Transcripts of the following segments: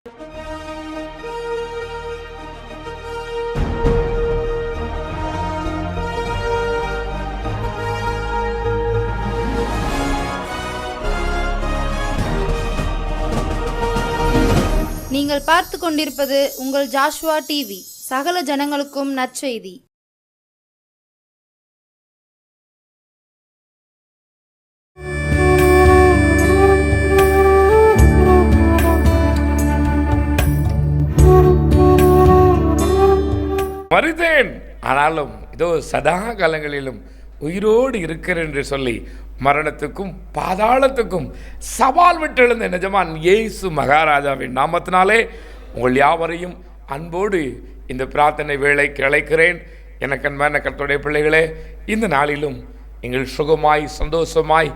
நீங்கள் பார்த்து கொண்டிருப்பது உங்கள் ஜாஷ்வா டிவி. சகல ஜனங்களுக்கும் நற்செய்தி. மரித்தேன், ஆனாலும் இதோ சதா காலங்களிலும் உயிரோடு இருக்கிறேன் என்று சொல்லி மரணத்துக்கும் பாதாளத்துக்கும் சவால் விட்டெழுந்த நிஜமான் இயேசு மகாராஜாவின் நாமத்தினாலே உங்கள் யாவரையும் அன்போடு இந்த பிரார்த்தனை வேளைக்கு அழைக்கிறேன். எனக்கு அன்பான கர்த்தருடைய பிள்ளைகளே, இந்த நாளிலும் நீங்கள் சுகமாய் சந்தோஷமாய்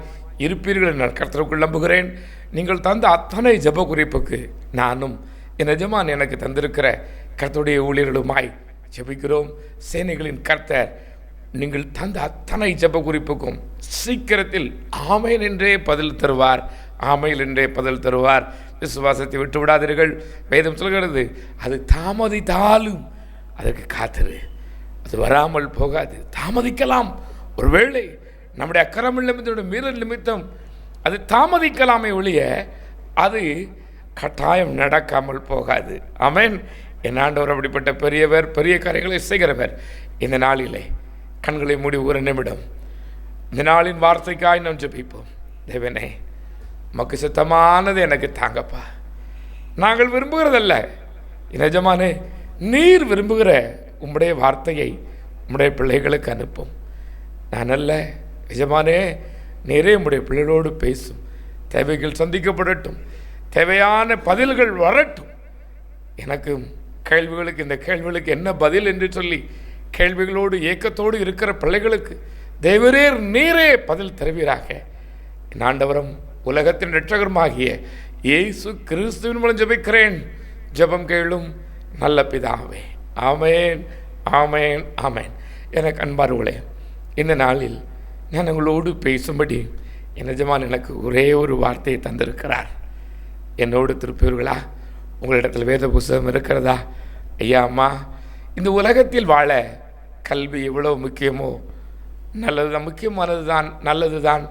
இருப்பீர்கள் என்று கர்த்தருக்குள் நம்புகிறேன். நீங்கள் தந்த அத்தனை ஜெப குறிப்புக்கு நானும் என் நிஜமான் எனக்கு தந்திருக்கிற கர்த்தருடைய ஊழியர்களுமாய் ஜெபிக்கிறோம். சேனைகளின் கர்த்தர் நீங்கள் தந்த அத்தனை ஜெப குறிப்புக்கும் சீக்கிரத்தில் ஆமென் என்றே பதில் தருவார், ஆமென் என்றே பதில் தருவார். விசுவாசத்தை விட்டு விடாதீர்கள். வேதம் சொல்கிறது, அது தாமதித்தாலும் அதற்கு காத்திரு, அது வராமல் போகாது. தாமதிக்கலாம், ஒருவேளை நம்முடைய அக்கிரம நிமித்தம் மீறல் நிமித்தம் அது தாமதிக்கலாமே ஒழிய அது கட்டாயம் நடக்காமல் போகாது. ஆமென். என் ஆண்டவர் அப்படிப்பட்ட பெரியவர், பெரிய காரியங்களை செய்கிறவர். இந்த நாளிலே கண்களை மூடி ஒரு நிமிடம் இந்த நாளின் வார்த்தைக்காய் நாம் ஜெபிப்போம். தேவனே, உமக்கு சித்தமானது எனக்கு தாங்கப்பா. நாங்கள் விரும்புகிறதல்ல, நிஜமானே நீர் விரும்புகிற உம்முடைய வார்த்தையை உம்முடைய பிள்ளைகளுக்கு அனுப்பும். நான் அல்ல, நிஜமானே நீரே உம்முடைய பிள்ளைகளோடு பேசும். தேவைகள் சந்திக்கப்படட்டும், தேவையான பதில்கள் வரட்டும். எனக்கும் கேள்விகளுக்கு, இந்த கேள்விகளுக்கு என்ன பதில் என்று சொல்லி கேள்விகளோடு ஏக்கத்தோடு இருக்கிற பிள்ளைகளுக்கு தேவரீர் நீரே பதில் தருவீராக. என் ஆண்டவரும் உலகத்தின் இரட்சகருமாகிய இயேசு கிறிஸ்துவின் மூலம் ஜெபிக்கிறேன். ஜெபம் கேளும் நல்ல பிதாவே. ஆமென், ஆமென், ஆமென். எனக்கு அன்பார்களே, இந்த நாளில் நான் உங்களோடு பேசும்படி என் நிஜமான எனக்கு ஒரே ஒரு வார்த்தையை தந்திருக்கிறார். என்னோடு திருப்பீர்களா? உங்களிடத்தில் வேத புஸ்தகம் இருக்கிறதா? ஐயா, அம்மா, இந்த உலகத்தில் வாழ கல்வி எவ்வளவு முக்கியமோ, நல்லதுதான், முக்கியமானது தான், நல்லது தான்.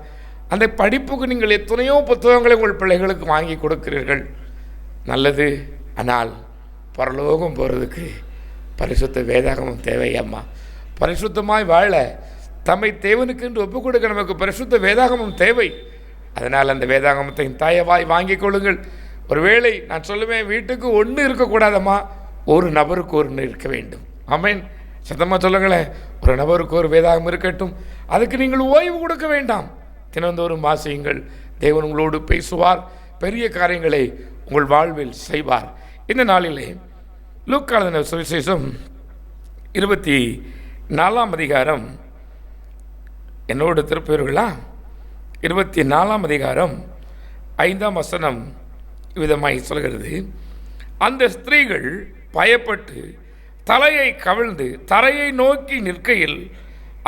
அந்த படிப்புக்கு நீங்கள் எத்தனையோ புத்தகங்களை உங்கள் பிள்ளைகளுக்கு வாங்கி கொடுக்கிறீர்கள், நல்லது. ஆனால் பரலோகம் போகிறதுக்கு பரிசுத்த வேதாகமம் தேவையம்மா. பரிசுத்தமாய் வாழ தம்மை தேவனுக்கு என்று ஒப்புக் கொடுக்க நமக்கு பரிசுத்த வேதாகமம் தேவை. அதனால் அந்த வேதாகமத்தை தாயவாய் வாங்கிக் கொள்ளுங்கள். ஒருவேளை நான் சொல்லுவேன், வீட்டுக்கு ஒன்று இருக்கக்கூடாதம்மா, ஒரு நபருக்கு ஒன்று இருக்க வேண்டும். ஆமென். சத்தமாக சொல்லுங்களேன், ஒரு நபருக்கு ஒரு வேதாகம் இருக்கட்டும். அதுக்கு நீங்கள் ஓய்வு கொடுக்க வேண்டாம். தினந்தோறும் வாசியுங்கள். தேவன் உங்களோடு பேசுவார், பெரிய காரியங்களை உங்கள் வாழ்வில் செய்வார். இந்த நாளிலே லூக்கா எழுதின சுவிசேஷம் 24ஆம் அதிகாரம், என்னோடு திருப்பீர்களா? 24ஆம் அதிகாரம் 5ஆம் வசனம் விதமாய் சொல்கிறது, அந்த ஸ்திரீகள் பயப்பட்டு தலையை கவிழ்ந்து தரையை நோக்கி நிற்கையில்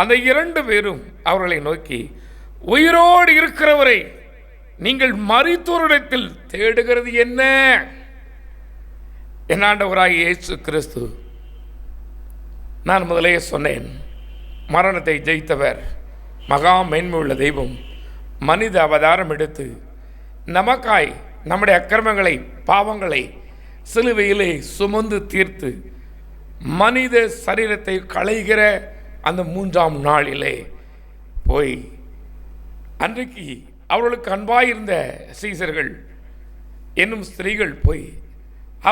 அந்த 2 பேரும் அவர்களை நோக்கி, உயிரோடு இருக்கிறவரை நீங்கள் மரித்தோரிடத்தில் தேடுகிறது என்ன? என் ஆண்டவராகிய இயேசு கிறிஸ்து, நான் முதலே சொன்னேன், மரணத்தை ஜெயித்தவர், மகா மேன்மையுள்ள தெய்வம், மனித அவதாரம் எடுத்து நமக்காய் நம்முடைய அக்கிரமங்களை, பாவங்களை சிலுவையிலே சுமந்து தீர்த்து மனித சரீரத்தை களைகிற அந்த 3ஆம் நாளிலே போய், அன்றைக்கு அவர்களுக்கு அன்பாயிருந்த சீசர்கள் என்னும் ஸ்திரீகள் போய்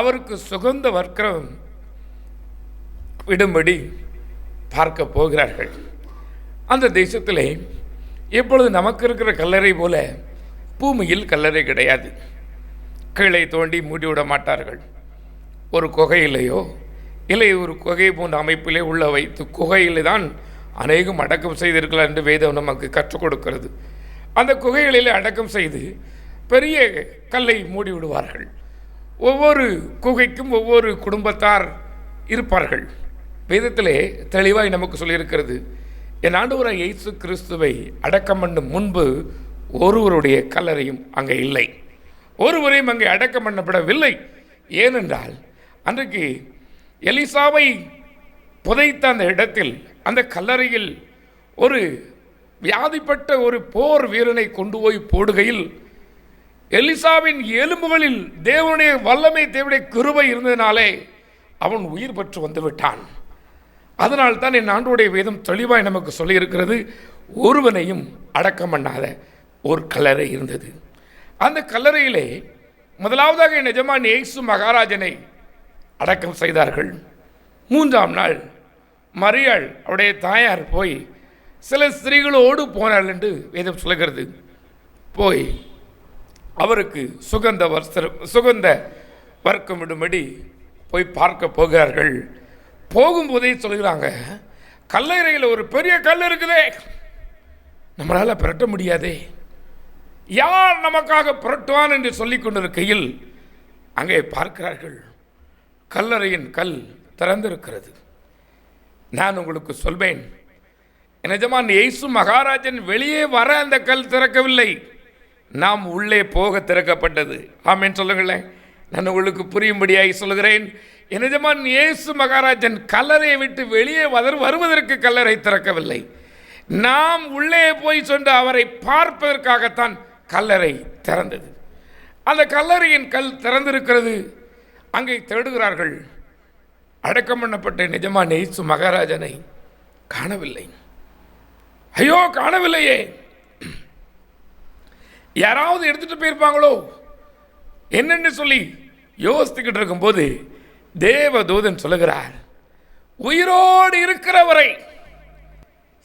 அவருக்கு சுகந்த வர்க்கம் விடும்படி பார்க்க போகிறார்கள். அந்த தேசத்திலே எப்பொழுது நமக்கு இருக்கிற கல்லறை போல பூமியில் கல்லறை கிடையாது. கீழே தோண்டி மூடிவிட மாட்டார்கள். ஒரு குகையிலேயோ இல்லை ஒரு குகை போன்ற அமைப்பிலே உள்ள வைத்து குகையிலே தான் அநேகம் அடக்கம் செய்திருக்கலாம் என்று வேதம் நமக்கு கற்றுக் கொடுக்கிறது. அந்த குகைகளிலே அடக்கம் செய்து பெரிய கல்லை மூடி விடுவார்கள். ஒவ்வொரு குகைக்கும் ஒவ்வொரு குடும்பத்தார் இருப்பார்கள். வேதத்திலே தெளிவாய் நமக்கு சொல்லியிருக்கிறது, என் ஆண்டவராகிய இயேசு கிறிஸ்துவை அடக்கம் பண்ணும் முன்பு ஒருவருடைய கல்லறையும் அங்கே இல்லை, ஒருவரையும் அங்கே அடக்கம் பண்ணப்படவில்லை. ஏனென்றால் அன்றைக்கு எலிசாவை புதைத்த அந்த இடத்தில், அந்த கல்லறையில் ஒரு வியாதிப்பட்ட ஒரு போர் வீரனை கொண்டு போய் போடுகையில் எலிசாவின் எலும்புகளில் தேவனுடைய வல்லமை, தேவனுடைய கிருபை இருந்ததினாலே அவன் உயிர் பெற்று வந்துவிட்டான். அதனால் தான் என் ஆண்டவருடைய வேதம் தெளிவாய் நமக்கு சொல்லியிருக்கிறது, ஒருவனையும் அடக்கம் பண்ணாத ஒரு கல்லறை இருந்தது. அந்த கல்லறையிலே முதலாவதாக என் எஜமான் இயேசு மகாராஜனை அடக்கம் செய்தார்கள். 3ஆம் நாள் மரியாள் அவருடைய தாயார் போய் சில ஸ்திரீகளோடு போனாள் என்று வேதம் சொல்லுகிறது. போய் அவருக்கு சுகந்த வர்க்கம் விடும்படி போய் பார்க்க போகிறார்கள். போகும்போதே சொல்கிறாங்க, கல்லறையில் ஒரு பெரிய கல் இருக்குதே, நம்மளால் புரட்ட முடியாதே, யார் நமக்காக புரட்டுவான் என்று சொல்லிக் கொண்டிருக்கையில் அங்கே பார்க்கிறார்கள், கல்லறையின் கல் திறந்திருக்கிறது. நான் உங்களுக்கு சொல்வேன், நிஜமான் இயேசு மகாராஜன் வெளியே வர அந்த கல் திறக்கவில்லை, நாம் உள்ளே போக திறக்கப்பட்டது. ஆமென் சொல்லுங்களேன். நான் உங்களுக்கு புரியும்படியாய் சொல்கிறேன். நிஜமான் இயேசு மகாராஜன் கல்லறையை விட்டு வெளியே வருவதற்கு கல்லறை திறக்கவில்லை, நாம் உள்ளே போய் சென்று அவரை பார்ப்பதற்காகத்தான் கல்லறை திறந்தது. அந்த கல்லறையின் கல் திறந்திருக்கிறது. அங்கே தேடுகிறார்கள். அடக்கம் பண்ணப்பட்ட நிஜமான் இயேசு மகாராஜனை காணவில்லை. ஐயோ, காணவில்லையே, யாராவது எடுத்துட்டு போயிருப்பாங்களோ என்னென்னு சொல்லி யோசித்துக்கிட்டு இருக்கும்போது தேவதூதன் சொல்லுகிறார், உயிரோடு இருக்கிறவரை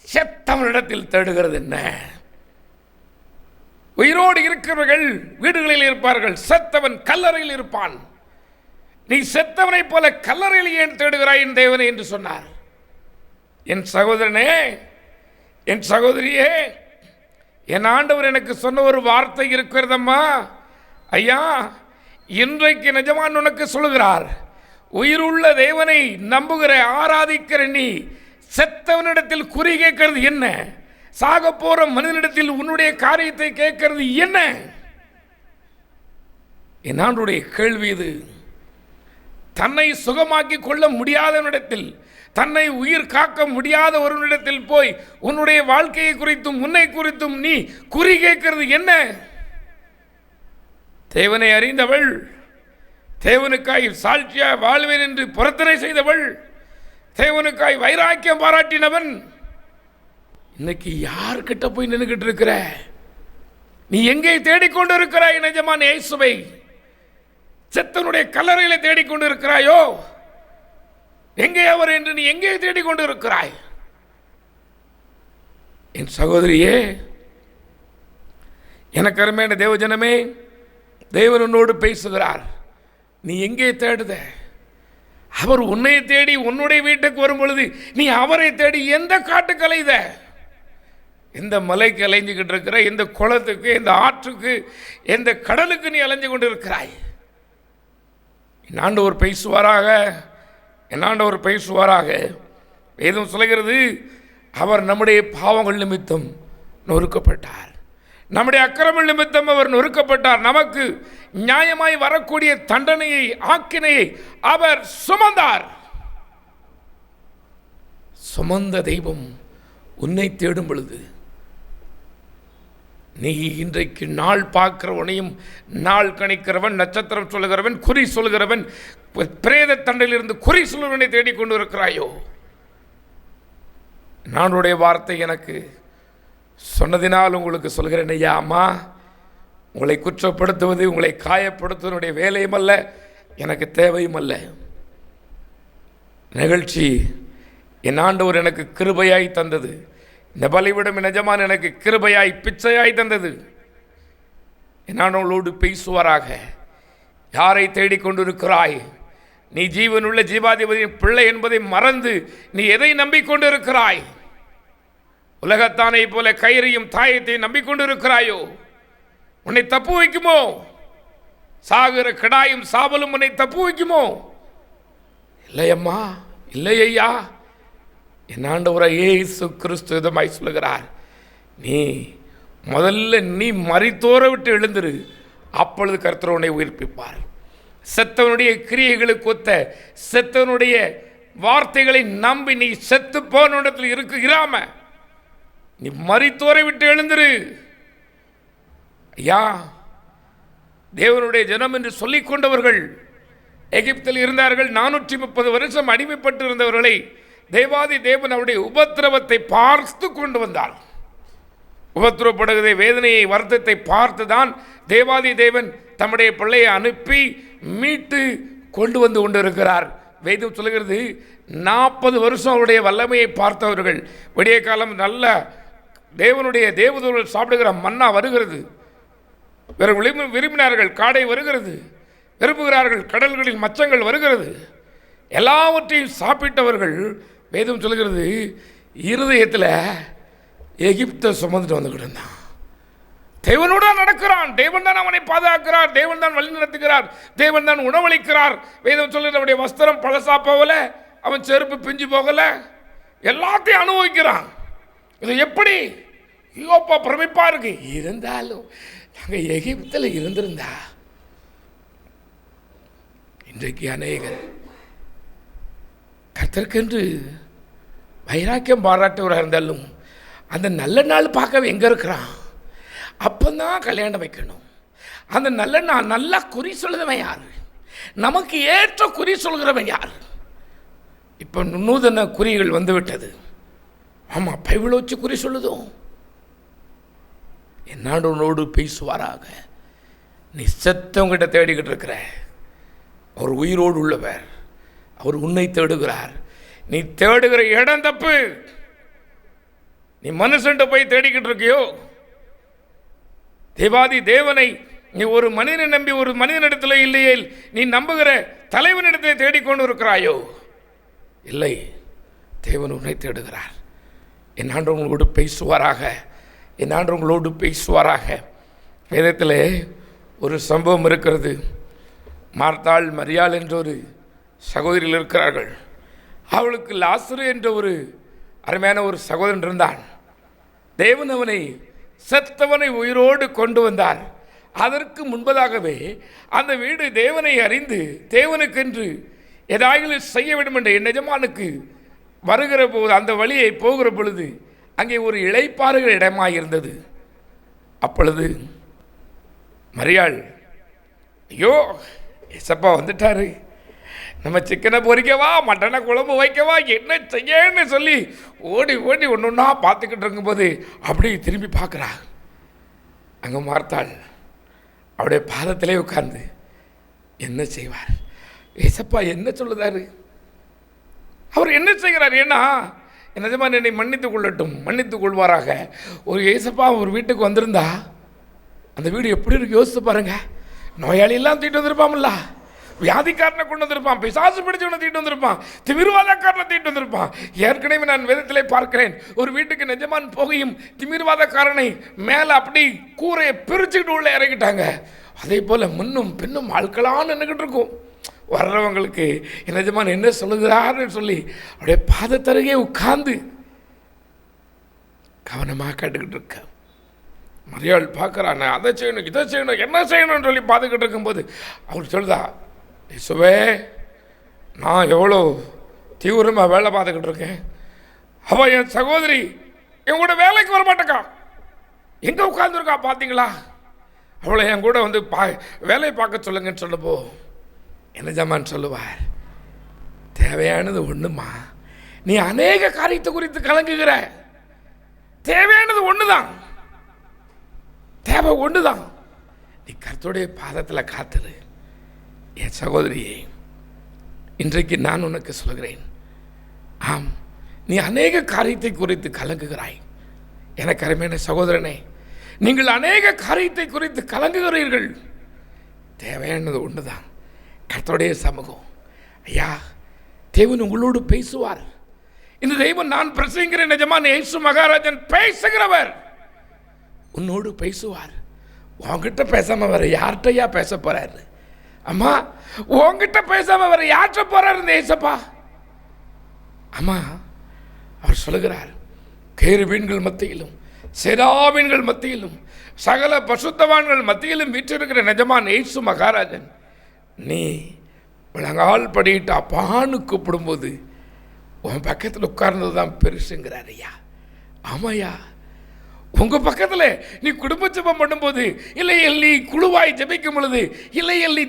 செத்தவனிடத்தில் தேடுகிறது என்ன? உயிரோடு இருக்கிறவர்கள் வீடுகளில் இருப்பார்கள், செத்தவன் கல்லறையில் இருப்பான். நீ செத்தவனை போல கல்லறையில் ஏன் தேடுகிறாய் என் தேவனே என்று சொன்னார். என் சகோதரனே, என் சகோதரியே, என் ஆண்டவர் எனக்கு சொன்ன ஒரு வார்த்தை இருக்கிறதம்மா. ஐயா, இன்றைக்கு நிஜமான் உனக்கு சொல்லுகிறார், உயிருள்ள தேவனை நம்புகிற ஆராதிக்கிற நீ செத்தவனிடத்தில் குறி கேட்கிறது என்ன? சாக போற மனிதனிடத்தில் உன்னுடைய காரியத்தை கேட்கிறது என்ன? என் ஆண்டவருடைய கேள்வி இது. தன்னை சுகமாக்கி கொள்ள முடியாதவனிடத்தில், தன்னை உயிர் காக்க முடியாத ஒருவனிடத்தில் போய் உன்னுடைய வாழ்க்கையை குறித்தும் உன்னை குறித்தும் நீ குறி கேட்கிறது என்ன? தேவனை அறிந்தவள், தேவனுக்காய் சாட்சியாய் வாழ்வேன் என்று பொருத்தனை செய்தவள், தேவனுக்காய் வைராக்கியம் பாராட்டினவன், இன்னைக்கு யார்கிட்ட போய் நின்றுகிட்டு இருக்கிற? நீ எங்கே தேடிக்கொண்டு இருக்கிறாய் நிஜமான இயேசுவை? செத்தனுடைய கல்லறையில தேடிக்கொண்டு இருக்கிறாயோ? எங்கே அவர் என்று நீ எங்கே தேடிக்கொண்டு இருக்கிறாய்? என் சகோதரியே, எனக்கு அருமையான தேவஜனமே, தேவன் உன்னோடு பேசுகிறார். நீ எங்கே தேடுத? அவர் உன்னை தேடி உன்னுடைய வீட்டுக்கு வரும் பொழுது நீ அவரை தேடி எந்த காட்டுக்கு அலைத? எந்த மலைக்கு அலைஞ்சுக்கிட்டு இருக்கிற? எந்த குளத்துக்கு, எந்த ஆற்றுக்கு, எந்த கடலுக்கு நீ அலைஞ்சு கொண்டு இருக்கிறாய்? என் ஆண்டவர் பேசுவாராக, என் ஆண்டவர் பேசுவாராக. வேதம் சொல்கிறது, அவர் நம்முடைய பாவங்கள் நிமித்தம் நொறுக்கப்பட்டார், நம்முடைய அக்கிரமங்கள் நிமித்தம் அவர் நொறுக்கப்பட்டார். நமக்கு நியாயமாய் வரக்கூடிய தண்டனையை, ஆக்கினையை அவர் சுமந்தார். சுமந்த தெய்வம் உன்னை தேடும் பொழுது நீ இன்றைக்கு நாள் பார்க்கிறவனையும், நாள் கணிக்கிறவன், நட்சத்திரம் சொல்லுகிறவன், குறி சொல்லுகிறவன், பிரேத தண்டையிலிருந்து குறி சொல்லுவனை தேடிக்கொண்டு இருக்கிறாயோ? நானுடைய வார்த்தை எனக்கு சொன்னதினால் உங்களுக்கு சொல்கிறேன். ஐயா, அம்மா, உங்களை குற்றப்படுத்துவது, உங்களை காயப்படுத்துவதனுடைய வேலையும் அல்ல, எனக்கு தேவையும் அல்ல. நிகழ்ச்சி என் ஆண்டவர் எனக்கு கிருபையாய் தந்தது. இந்த பலிவிடம் நிஜமான எனக்கு கிருபையாய் பிச்சையாய் தந்தது. என் ஆண்டவர்களோடு பேசுவாராக. யாரை தேடிக்கொண்டிருக்கிறாய்? நீ ஜீவனுள்ள ஜீவாதிபதியின் பிள்ளை என்பதை மறந்து நீ எதை நம்பிக்கொண்டு இருக்கிறாய்? உலகத்தானை போல கயிறையும் தாயத்தையும் நம்பிக்கொண்டு இருக்கிறாயோ? உன்னை தப்பு வைக்குமோ? சாகிற கிடாயும் சாபலும் உன்னை தப்பு வைக்குமோ? இல்லையம்மா, இல்லை ஐயா. என் ஆண்டவராய் இயேசு கிறிஸ்து இதமாய் சொல்லுகிறார், நீ முதல்ல நீ மரித்தோரை விட்டு எழுந்திரு, அப்பொழுது கர்த்தர் உன்னை உயிர்ப்பிப்பார். செத்தவனுடைய கிரியைகளுக்கு ஒத்த செத்தவனுடைய வார்த்தைகளை நம்பி நீ செத்து போன இடத்துல இராம நீ மரித்தோரை விட்டு எழுந்திரு. ஐயா, தேவனுடைய ஜனம் என்று சொல்லிக் கொண்டவர்கள் எகிப்தில் இருந்தார்கள். 430 வருஷம் அடிமைப்பட்டு இருந்தவர்களை தேவாதி தேவன் அவருடைய உபத்திரவத்தை பார்த்து கொண்டு வந்தார். உபத்திரப்படுகிறதை, வேதனையை, வருத்தத்தை பார்த்து தான் தேவாதி தேவன் தம்முடைய பிள்ளையை அனுப்பி மீட்டு கொண்டு வந்து கொண்டிருக்கிறார். வேதம் சொல்லுகிறது 40 வருஷம் அவருடைய வல்லமையை பார்த்தவர்கள். விடிய காலம் நல்ல தேவனுடைய தேவதூதர்கள் சாப்பிடுகிற மன்னா வருகிறது. விரும்பினார்கள், காடை வருகிறது. விரும்புகிறார்கள், கடல்களில் மச்சங்கள் வருகிறது. எல்லாவற்றையும் சாப்பிட்டவர்கள் வேதம் சொல்லுகிறது இருதயத்தில் எகிப்தை சுமந்துட்டு வந்துக்கிட்டு இருந்தான். தேவனோட நடக்கிறான், தேவன் தான் அவனை பாதுகாக்கிறார், தேவன் தான் வழி நடத்துகிறார், தேவன் தான் உணவளிக்கிறார். வேதம் சொல்லுகிற அவனுடைய வஸ்திரம் பழசா போகல, அவன் செருப்பு பிஞ்சு போகல, எல்லாத்தையும் அனுபவிக்கிறான். இது எப்படி யோப்பா பிரமிப்பா இருக்கு. இருந்தாலும் நாங்கள் எகிப்தில் இருந்திருந்தா இன்றைக்கு அநேகர் கர்த்தருக்கென்று வைராக்கியம் பாராட்டுவராக இருந்தாலும் அந்த நல்ல நாள் பார்க்க எங்கே இருக்கிறான்? அப்போதான் கல்யாணம் வைக்கணும். அந்த நல்ல நாள் நல்லா குறி சொல்லுறவன் யார்? நமக்கு ஏற்ற குறி சொல்கிறவன் யார்? இப்போ நூதன குறிகள் வந்து விட்டது. ஆமாம், பைபிளை வச்சு குறி சொல்லுதோம். என்னோடு பேசுவாராக. நீ செத்தவங்கிட்ட தேடிக்கிட்டு இருக்கிற, அவர் உயிரோடு உள்ளவர், அவர் உன்னை தேடுகிறார். நீ தேடுகிற இடம் தப்பு. நீ மனுஷன்ட்ட போய் தேடிக்கிட்டு இருக்கியோ? தேவாதி தேவனை நீ ஒரு மனிதனை நம்பி ஒரு மனிதனிடத்தில் இல்லையே, நீ நம்புகிற தலைவனிடத்தில் தேடிக்கொண்டு இருக்கிறாயோ? இல்லை, தேவன் உன்னை தேடுகிறார். என் ஆண்டு உங்களோடு பேசுவாராக, என் ஆண்டு உங்களோடு பேசுவாராக. வேதத்தில் ஒரு சம்பவம் இருக்கிறது. மார்த்தாள் மரியாள் என்ற ஒரு சகோதரிகள் இருக்கிறார்கள். அவளுக்கு லாசரு என்ற ஒரு அருமையான ஒரு சகோதரன் இருந்தான். தேவன் அவனை செத்தவனை உயிரோடு கொண்டு வந்தார். அதற்கு முன்பதாகவே அந்த வீடு தேவனை அறிந்து தேவனுக்கென்று ஏதாவது செய்ய வேண்டும் என்ற என் எஜமானுக்கு வருகிற போது அந்த வழியை போகிற பொழுது அங்கே ஒரு இளைப்பாறுகிற இடமாக இருந்தது. அப்பொழுது மரியாள், ஐயோ ஏசப்பா வந்துட்டாரு, நம்ம சிக்கனை பொரிக்கவா, மட்டனை குழம்பு வைக்கவா, என்ன செய்யன்னு சொல்லி ஓடி ஓடி ஒன்று ஒன்றா பார்த்துக்கிட்டு இருக்கும்போது அப்படி திரும்பி பார்க்குறா. அங்கே மார்த்தாள் அவருடைய பாதத்திலே உட்கார்ந்து என்ன செய்வார்? ஏசப்பா என்ன சொல்லுதாரு? அவர் என்ன செய்கிறார்? ஏன்னா நிஜமாக என்னை மன்னித்துக் கொள்ளட்டும், மன்னித்துக் கொள்வாராக. ஒரு ஏசப்பா ஒரு வீட்டுக்கு வந்திருந்தா அந்த வீடு எப்படி இருக்கு யோசித்து பாருங்க. நோயாளியெல்லாம் தீட்டு வந்திருப்பான்ல, வியாதிக்காரனை கொண்டு வந்திருப்பான், பிசாசு பிடிச்சவனை தீட்டு வந்திருப்பான், திமிர்வாதக்காரனை தீட்டு வந்திருப்பான். ஏற்கனவே நான் வேதத்திலே பார்க்கிறேன், ஒரு வீட்டுக்கு நிஜமான் போகையும் திமிர்வாதக்காரனை மேலே அப்படி கூரையை பிரிச்சுக்கிட்டு உள்ள இறங்கிட்டாங்க. அதே போல் முன்னும் பின்னும் ஆட்களான்னு நின்றுக்கிட்டு இருக்கும். வர்றவங்களுக்கு நிஜமான் என்ன சொல்லுகிறாருன்னு சொல்லி அப்படியே பாதத்தருகே உட்கார்ந்து கவனமாக கேட்டுக்கிட்டு இருக்க. மரியாள் பார்க்குறான், நான் அதை செய்யணும் இதை செய்யணும் என்ன செய்யணும்னு சொல்லி பார்த்துக்கிட்டு இருக்கும்போது அவர் சொல்லுதா, இயேசுவே நான் எவ்வளோ தீவிரமாக வேலை பார்த்துக்கிட்டு இருக்கேன், அவள் என் சகோதரி என் கூட வேலைக்கு வர மாட்டேக்கா, எங்கே உட்காந்துருக்கா பார்த்தீங்களா, அவளை என் கூட வந்து வேலையை பார்க்க சொல்லுங்கன்னு சொல்லப்போ என்ன ஜமான் சொல்லுவார், தேவையானது ஒன்றுமா, நீ அநேக காரியத்தை குறித்து கலங்குகிற, தேவையானது ஒன்று தான், தேவை ஒன்று தான், நீ கர்த்தருடைய பாதத்தில் காத்துரு. என் சகோதரியே, இன்றைக்கு நான் உனக்கு சொல்கிறேன், ஆம் நீ அநேக காரியத்தை குறித்து கலங்குகிறாய். எனக்கு அருமையான சகோதரனே, நீங்கள் அநேக காரியத்தை குறித்து கலங்குகிறீர்கள், தேவையானது ஒன்று தான், கர்த்தருடைய சமூகம். ஐயா, தேவன் உங்களோடு பேசுவார். இந்த தெய்வம் நான் பிரசங்கிற நிஜமான இயேசு மகாராஜன் பேசுகிறவர், உன்னோடு பேசுவார். உன்கிட்ட பேசாம வேற யார்கிட்டயா பேச போறாரு? அம்மா, உன்கிட்ட பேசாம வேற யார்கிட்ட போறாரு இந்த இயேசப்பா? அம்மா, அவர் சொல்லுகிறார், கேருபீன்கள் மத்தியிலும் செராபீன்கள் மத்தியிலும் சகல பசுத்தவான்கள் மத்தியிலும் வீற்றிருக்கிற நிஜமான இயேசு மகாராஜன் நீ முழங்கால் படிட்டு அப்பான்னு கூப்பிடும்போது உன் பக்கத்தில் உட்கார்ந்தது தான் பெருசுங்கிறார் ஐயா. ஆமாய்யா, உங்கள் பக்கத்தில் நீ குடும்ப ஜெபம் பண்ணும்போது, இல்லையில் நீ குழுவாய் ஜெபிக்கும் பொழுது, இல்லையில் நீ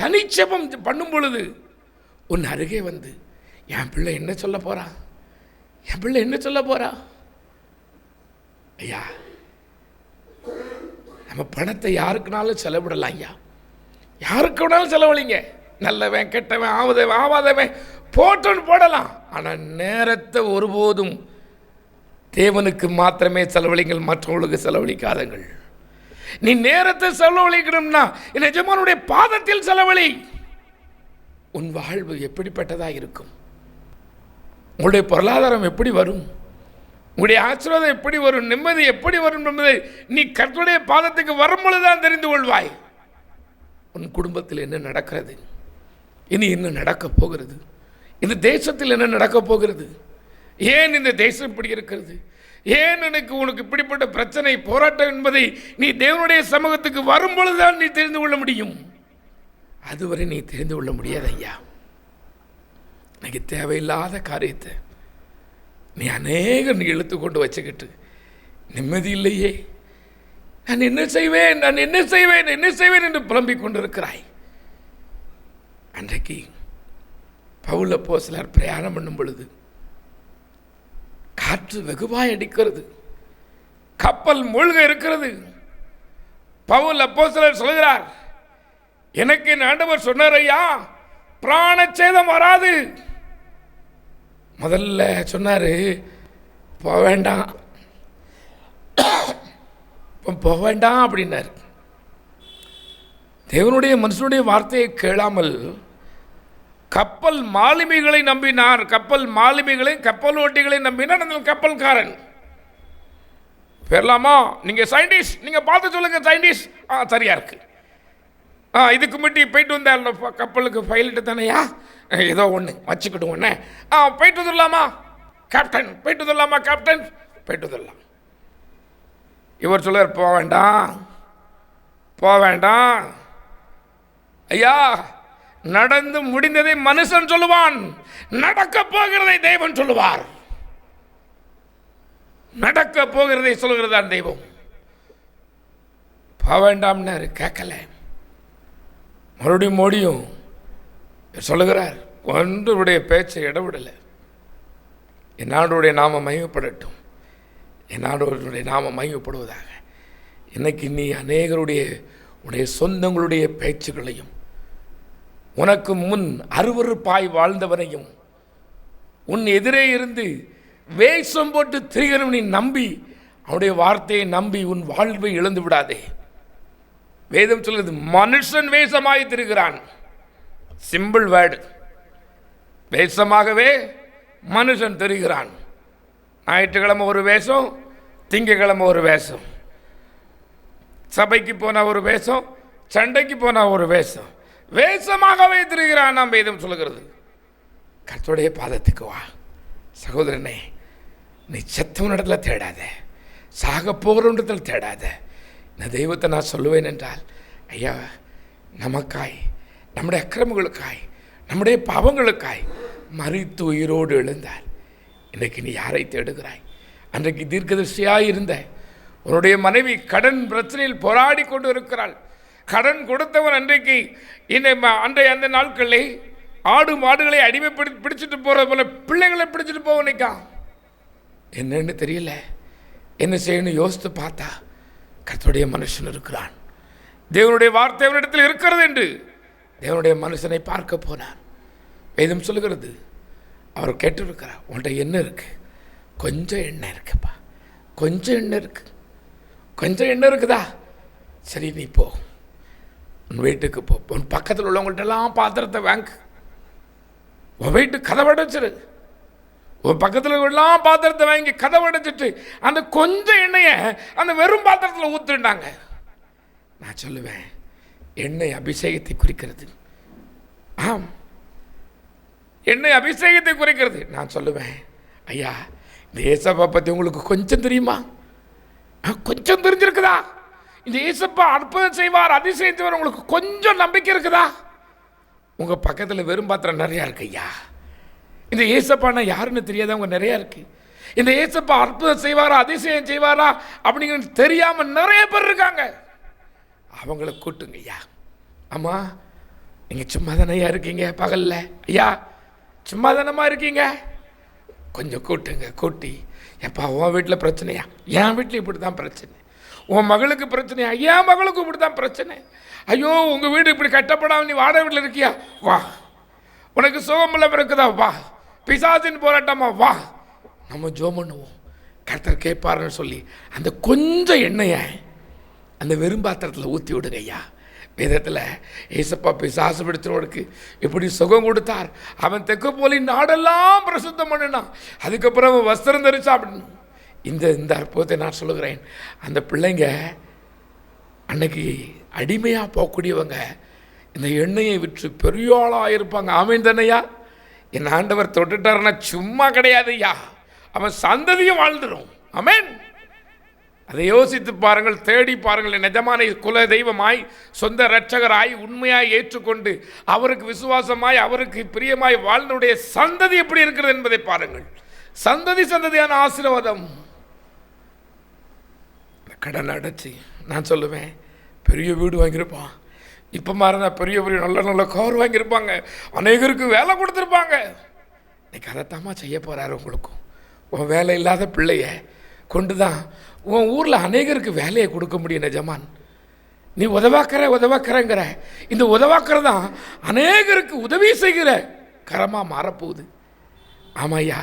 தனிச்செபம் பண்ணும் பொழுது உன் அருகே வந்து என் பிள்ளை என்ன சொல்ல போறா, என் பிள்ளை என்ன சொல்ல போறா. ஐயா, நம்ம பணத்தை யாருக்குனாலும் செலவிடலாம் ஐயா, யாருக்கு வேணாலும் செலவழிங்க. நல்லவன் கெட்டவன் ஆவாதவன் போட்டோன்னு போடலாம். ஆனால் நேரத்தை ஒருபோதும் தேவனுக்கு மாத்திரமே செலவழிங்கள், மற்றவர்களுக்கு செலவழிக்காதங்கள். நீ நேரத்தை செலவழிக்கணும்னா எஜமானுடைய பாதத்தில் செலவழி. உன் வாழ்வு எப்படிப்பட்டதாக இருக்கும், உங்களுடைய பொருளாதாரம் எப்படி வரும், உங்களுடைய ஆசீர்வாதம் எப்படி வரும், நிம்மதி எப்படி வரும் என்பதை நீ கர்த்தருடைய பாதத்துக்கு வரும்பொழுதுதான் தெரிந்து கொள்வாய். உன் குடும்பத்தில் என்ன நடக்கிறது, இனி என்ன நடக்கப் போகிறது, இந்த தேசத்தில் என்ன நடக்கப் போகிறது, ஏன் இந்த தேசம் இப்படி இருக்கிறது, ஏன் உனக்கு இப்படிப்பட்ட பிரச்சனை போராட்டம் என்பதை நீ தேவனுடைய சமூகத்துக்கு வரும்பொழுதுதான் நீ தெரிந்து கொள்ள முடியும். அதுவரை நீ தெரிந்து கொள்ள முடியாது ஐயா. எனக்கு தேவையில்லாத காரியத்தை நீ நீ இழுத்து கொண்டு வச்சுக்கிட்டு நிம்மதி இல்லையே, நான் என்ன செய்வேன் என்று புலம்பிக் கொண்டிருக்கிறாய். அன்றைக்கு பவுல் அப்போஸ்தலர் பிரயாணம் பண்ணும் பொழுது காற்று வெகுவாய் அடிக்கிறது, கப்பல் மூழ்க இருக்கிறது. பவுல் அப்போஸ்தலர் சொல்கிறார், எனக்கு என் ஆண்டவர் சொன்னார் ஐயா, பிராண சேதம் வராது. முதல்ல சொன்னாரு போக வேண்டாம் அப்படின்னாரு. தேவனுடைய மனுஷனுடைய வார்த்தையை கேளாமல் கப்பல் மாலுமிகளை நம்பினார். கப்பல் மாலுமிகளை, கப்பல் ஓட்டிகளை நம்பினார். அந்த கப்பல்காரன் பேரலாமா, நீங்க சயின்டிஸ்ட், நீங்க பார்த்து சொல்லுங்க சயின்டிஸ்ட். சரியா இருக்கு. இதுக்கு முன்னாடி போயிட்டு வந்தார் கப்பலுக்கு பைலட்டு தானையா, ஏதோ ஒன்று வச்சுக்கிட்டு ஒன்று போயிட்டு வந்துடலாமா கேப்டன், போயிட்டு வந்துடலாமா கேப்டன், போயிட்டு வந்துடலாம். இவர் சொல்லுவார் போக வேண்டாம் ஐயா, நடந்து முடிந்ததை மனுஷன் சொல்லுவான், நடக்க போகிறதை தெய்வம் சொல்லுவார். நடக்க போகிறதை சொல்கிறதான் தெய்வம். போக வேண்டாம்னாரு, கேட்கல. மறுபடியும் சொல்லுகிறார், ஒன்றுடைய பேச்சை இடவிடலை. என் நாடுடைய நாம மகிமைப்படட்டும், என் நாடுடைய நாம மகிமைப்படுவதாக. இன்னைக்கு நீ அநேகருடைய உடைய சொந்தங்களுடைய பேச்சுகளையும், உனக்கு முன் அருவருப்பாய் வாழ்ந்தவனையும், உன் எதிரே இருந்து வேஷம் போட்டு திரிகிறவனை நம்பி, அவனுடைய வார்த்தையை நம்பி உன் வாழ்வை இழந்து விடாதே. வேதம் சொல்லுது, மனுஷன் வேஷமாய் திரிகிறான். சிம்பிள் வேர்டு, வேஷமாகவே மனுஷன் தெரிகிறான். ஞாயிற்றுக்கிழமை ஒரு வேஷம், திங்கக்கிழமை ஒரு வேஷம், சபைக்கு போன ஒரு வேஷம், சண்டைக்கு போன ஒரு வேஷம், வேஷமாகவே திரிகிறான். நாம் வேதம் சொல்லுகிறது. கர்த்தருடைய பாதத்துக்கு வா சகோதரனே. நீ செத்தவனிடத்தில் தேடாத, சாக போகிறவனிடத்தில் தேடாத. இந்த தெய்வத்தை நான் சொல்லுவேன் என்றால், ஐயா, நமக்காய், நம்முடைய அக்கிரமங்களுக்காய், நம்முடைய பாவங்களுக்காய் மரித்து உயிரோடு எழுந்தார். இன்றைக்கு நீ யாரை தேடுகிறாய்? அன்றைக்கு தீர்க்கதரிசியாய் இருந்த உன்னுடைய மனைவி கடன் பிரச்சனையில் போராடி கொண்டு இருக்கிறாள். கடன் கொடுத்தவன் அன்றைக்கு அன்றைய அந்த நாட்களில் ஆடு மாடுகளை அடிமைப்படுத்தி பிடிச்சிட்டு போகிறது போல பிள்ளைகளை பிடிச்சிட்டு போவனைக்கா. என்னன்னு தெரியல, என்ன செய்யணும் யோசித்து பார்த்தா, கர்த்தருடைய மனுஷன் இருக்கிறான். தேவனுடைய வார்த்தை அவனிடத்தில் இருக்கிறது என்று தேவனுடைய மனுஷனை பார்க்க போனார். வேதம் சொல்லுகிறது, அவர் கேட்டிருக்கிறார், உன்கிட்ட என்ன இருக்கு? கொஞ்சம் எண்ணெய் இருக்குப்பா, கொஞ்சம் எண்ணெய் இருக்கு, கொஞ்சம் எண்ணெய் இருக்குதா? சரி, நீ போ, உன் வீட்டுக்கு போ, உன் பக்கத்தில் உள்ளவங்கள்ட்டெல்லாம் பாத்திரத்தை வாங்க, உன் வீட்டு கதவடைச்சிரு, உன் பக்கத்தில் எல்லாம் பாத்திரத்தை வாங்கி கதவடைச்சிட்டு அந்த கொஞ்சம் எண்ணெயை அந்த வெறும் பாத்திரத்தில் ஊற்றுண்டாங்க. நான் சொல்லுவேன், எண்ணெய் அபிஷேகத்தை குறிக்கிறது. ஆம், எண்ணெய் அபிஷேகத்தை குறிக்கிறது. நான் சொல்லுவேன், ஐயா, இந்த ஏசப்பா பற்றி உங்களுக்கு கொஞ்சம் தெரியுமா? கொஞ்சம் தெரிஞ்சிருக்குதா? இந்த ஏசப்பா அற்புதம் செய்வார், அதிசயம் செய்வார், உங்களுக்கு கொஞ்சம் நம்பிக்கை இருக்குதா? உங்கள் பக்கத்தில் வெறும் பாத்திரம் நிறையா இருக்கு ஐயா. இந்த ஏசப்பானா யாருன்னு தெரியாதவங்க நிறையா இருக்கு. இந்த ஏசப்பா அற்புதம் செய்வாரா, அதிசயம் செய்வாரா அப்படிங்கிறது தெரியாமல் நிறைய பேர் இருக்காங்க. அவங்கள கூட்டுங்க ஐயா. அம்மா, நீங்கள் சும்மா தானே இருக்கீங்க பகலில்? ஐயா, சும்மா தானம்மா இருக்கீங்க? கொஞ்சம் கூட்டுங்க. கூட்டி, எப்பா உன் வீட்டில் பிரச்சனையா? என் வீட்டில் இப்படி தான் பிரச்சனை. உன் மகளுக்கு பிரச்சனையா? என் மகளுக்கு இப்படி தான் பிரச்சனை. ஐயோ, உங்கள் வீடு இப்படி கட்டப்படாமல் நீ வாடகை வீட்டில் இருக்கியா? வா. உனக்கு சுகமில்லாமல் இருக்குதா? வா. பிசாசின் போராட்டமா? வா. நம்ம ஜெபம் பண்ணுவோம், கர்த்தர் கேட்பாருன்னு சொல்லி அந்த கொஞ்சம் எண்ணெயை அந்த வெறும் பாத்திரத்தில் ஊற்றி விடுங்க ஐயா. வேதத்தில் ஏசப்பா பிசாசு பிடிச்சவனுக்கு எப்படி சுகம் கொடுத்தார். அவன் தெற்கு போலி நாடெல்லாம் பிரசுத்தம் பண்ணினான். அதுக்கப்புறம் அவன் வஸ்திரம் தரிச்சா அப்படின்னு. இந்த அற்புதத்தை நான் சொல்லுகிறேன். அந்த பிள்ளைங்க அன்னைக்கு அடிமையாக போகக்கூடியவங்க இந்த எண்ணெயை விற்று பெரிய ஆளாக இருப்பாங்க. ஆமீன் தானையா? என் ஆண்டவர் தொட்டுட்டாருன்னா சும்மா கிடையாது ஐயா, அவன் சந்ததியும் வாழ்ந்துடும். ஆமீன். அதை யோசித்து பாருங்கள், தேடி பாருங்கள். நிஜமான குல தெய்வமாய் சொந்த இரட்சகராய் உண்மையாய் ஏற்றுக்கொண்டு அவருக்கு விசுவாசமாய் அவருக்கு பிரியமாய் வாழ்ந்தவுடைய சந்ததி எப்படி இருக்கிறது என்பதை பாருங்கள். சந்ததி சந்ததியான ஆசீர்வாதம். கடன் அடைச்சி நான் சொல்லுவேன், பெரிய வீடு வாங்கியிருப்பான். இப்போ மாறினா பெரிய பெரிய நல்ல நல்ல கார் வாங்கியிருப்பாங்க. அநேகருக்கு வேலை கொடுத்துருப்பாங்க. இன்னைக்கு அதைத்தாம்மா செய்ய போகிறாரு. உங்களுக்கும் உன் வேலை இல்லாத பிள்ளைய கொண்டு தான் உன் ஊரில் அநேகருக்கு வேலையை கொடுக்க முடியும். நிஜமான், நீ உதவாக்கிறங்கிற இந்த உதவாக்கிற தான் அநேகருக்கு உதவி செய்கிற கரமாக மாறப்போகுது. ஆமாய்யா,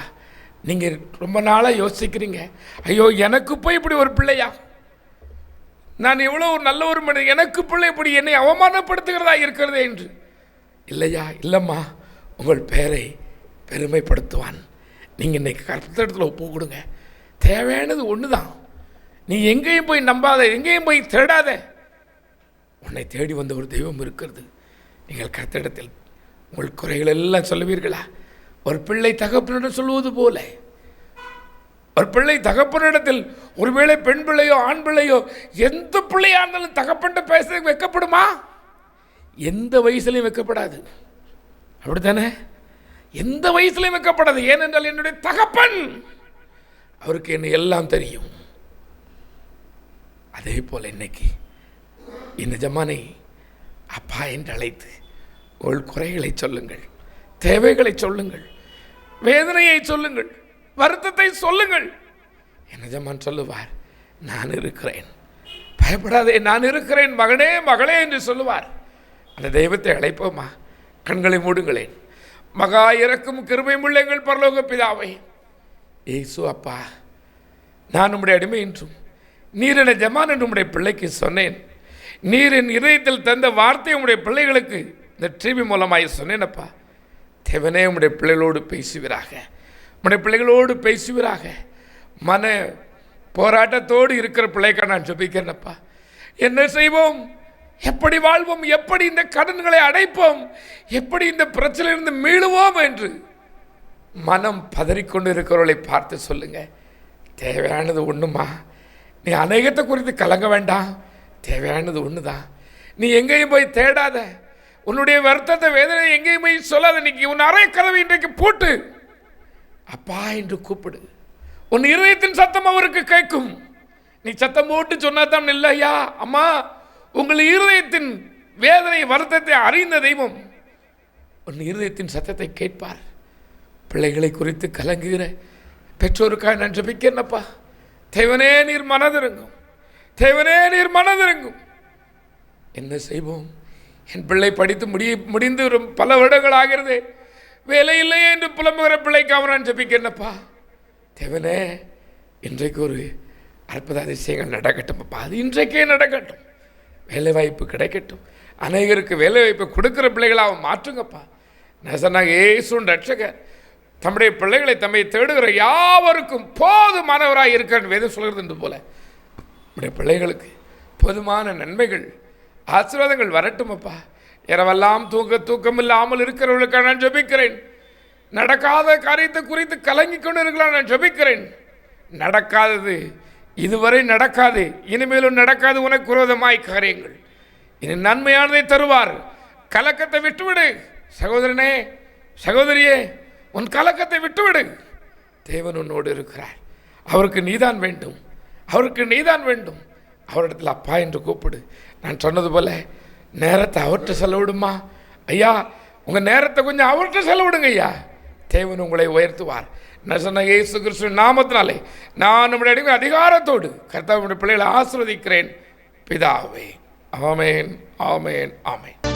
நீங்கள் ரொம்ப நாளாக யோசிக்கிறீங்க, ஐயோ எனக்கு போய் இப்படி ஒரு பிள்ளையா, நான் எவ்வளோ ஒரு நல்ல ஒரு மனிதன், எனக்கு பிள்ளை இப்படி என்னை அவமானப்படுத்துகிறதா இருக்கிறதே என்று. இல்லையா? இல்லைம்மா, உங்கள் பேரை பெருமைப்படுத்துவான். நீங்கள் இன்னைக்கு கர்த்தரிடத்தில் ஒப்பு கொடுங்க. தேவையானது ஒன்று தான். நீ எங்கேயும் போய் நம்பாத, எங்கேயும் போய் தேடாத. உன்னை தேடி வந்த ஒரு தெய்வம் இருக்கிறது. நீங்கள் கர்த்தரிடத்தில் உங்கள் குறைகள் எல்லாம் சொல்லுவீர்களா? ஒரு பிள்ளை தகப்பனிடம் சொல்வது போல, ஒரு பிள்ளை தகப்பனிடத்தில், ஒருவேளை பெண் பிள்ளையோ ஆண் பிள்ளையோ எந்த பிள்ளையா இருந்தாலும் தகப்பன்ட்ட பேச வைக்கப்படுமா? எந்த வயசுலையும் வைக்கப்படாது. அப்படித்தானே? எந்த வயசுலையும் வைக்கப்படாது. ஏனென்றால் என்னுடைய தகப்பன், அவருக்கு என்ன எல்லாம் தெரியும். அதே போல் இன்னைக்கு இந்த ஜமானை அப்பா என்று அழைத்து உங்கள் குறைகளை சொல்லுங்கள், தேவைகளை சொல்லுங்கள், வேதனையை சொல்லுங்கள், வருத்தத்தை சொல்லுங்கள். என்ன ஜமான் சொல்லுவார், நான் இருக்கிறேன், பயப்படாதே, நான் இருக்கிறேன் மகனே மகளே என்று சொல்லுவார். அந்த தெய்வத்தை அழைப்போமா? கண்களை மூடுங்களேன். மகா இறக்கும் கிருபையுள்ள எங்கள் பரலோக பிதாவே, ஏசு அப்பா, நான் உம்முடைய அடிமை என்றும் நீர் என ஜமான் என்று உம்முடைய பிள்ளைக்கு சொன்னேன். நீர் என் இதயத்தில் தந்த வார்த்தை உம்முடைய பிள்ளைகளுக்கு இந்த டிவி மூலமாய் சொன்னேனப்பா. தேவனே, உம்முடைய பிள்ளைகளோடு பேசுவீராக, உம்முடைய பிள்ளைகளோடு பேசுவீராக. மன போராட்டத்தோடு இருக்கிற பிள்ளைக்காக நான் ஜெபிக்கிறேனப்பா. என்ன செய்வோம், எப்படி வாழ்வோம், எப்படி இந்த கடன்களை அடைப்போம், எப்படி இந்த பிரச்சனையிலிருந்து மீளுவோம் என்று மனம் பதறிக்கொண்டு இருக்கிறவர்களை பார்த்து சொல்லுங்க. தேவையானது ஒன்றுமா, நீ அநேகத்தை குறித்து கலங்க வேண்டாம். தேவையானது ஒன்று தான். நீ எங்கேயும் போய் தேடாத, உன்னுடைய வருத்தத்தை வேதனை எங்கேயும் போய் சொல்லாத. இன்னைக்கு உன் அறை கதவை இன்றைக்கு போட்டு அப்பா என்று கூப்பிடு. உன் இருதயத்தின் சத்தம் அவருக்கு கேட்கும். நீ சத்தம் போட்டு சொன்னாதான் இல்லையா அம்மா, உங்கள் இருதயத்தின் வேதனை வருத்தத்தை அறிந்த தெய்வம் உன் இருதயத்தின் சத்தத்தை கேட்பார். பிள்ளைகளை குறித்து கலங்குகிற பெற்றோருக்காக நான் ஜெபிக்கிறேனப்பா. தேவனே நீர் மனதிறங்கும், தேவனே நீர் மனதிறங்கும். என்ன செய்வோம், என் பிள்ளை படித்து முடிந்து பல வருடங்கள் ஆகிறது, வேலை இல்லையே என்று புலம்புகிற பிள்ளைக்காக நான் ஜெபிக்கிறேனப்பா. தேவனே, இன்றைக்கு ஒரு அற்புத அதிசயங்கள் நடக்கட்டும் அப்பா. அது இன்றைக்கே நடக்கட்டும். வேலை வாய்ப்பு கிடைக்கட்டும். அநேகருக்கு வேலை வாய்ப்பு கொடுக்குற பிள்ளைகளாக மாற்றுங்கப்பா. நான் சொன்னாங்க, ஏசுன் ரட்சகர் தம்முடைய பிள்ளைகளை தம்மை தேடுகிற யாவருக்கும் போதுமானவராக இருக்கிற வேதம் சொல்கிறது என்று போல நம்முடைய பிள்ளைகளுக்கு போதுமான நன்மைகள் ஆசீர்வாதங்கள் வரட்டும் அப்பா. இரவெல்லாம் தூக்கம் இல்லாமல் இருக்கிறவர்களுக்காக நான் ஜெபிக்கிறேன். நடக்காத காரியத்தை குறித்து கலங்கி கொண்டு இருக்கலாம் நான் ஜெபிக்கிறேன். நடக்காதது இதுவரை நடக்காது, இனிமேலும் நடக்காது உனக்கு விரோதமாய் காரியங்கள். இனி நன்மையானதை தருவார். கலக்கத்தை விட்டுவிடு, சகோதரனே, சகோதரியே, உன் கலக்கத்தை விட்டுவிடு. தேவன் உன்னோடு இருக்கிறார். அவருக்கு நீதான் வேண்டும், அவருக்கு நீதான் வேண்டும். அவரிடத்தில் அப்பா என்று கூப்பிடு. நான் சொன்னது போல நேரத்தை அவர்கிட்ட செலவிடுமா ஐயா, உங்கள் நேரத்தை கொஞ்சம் அவர்கிட்ட செலவிடுங்க ஐயா. தேவன் உங்களை உயர்த்துவார். நான் சொன்ன இயேசு கிறிஸ்துவின் நாமத்தினாலே நான் நம்முடைய அதிகாரத்தோடு கர்த்தாவுடைய பிள்ளைகளை ஆசீர்வதிக்கிறேன் பிதாவே. ஆமேன், ஆமேன், ஆமேன்.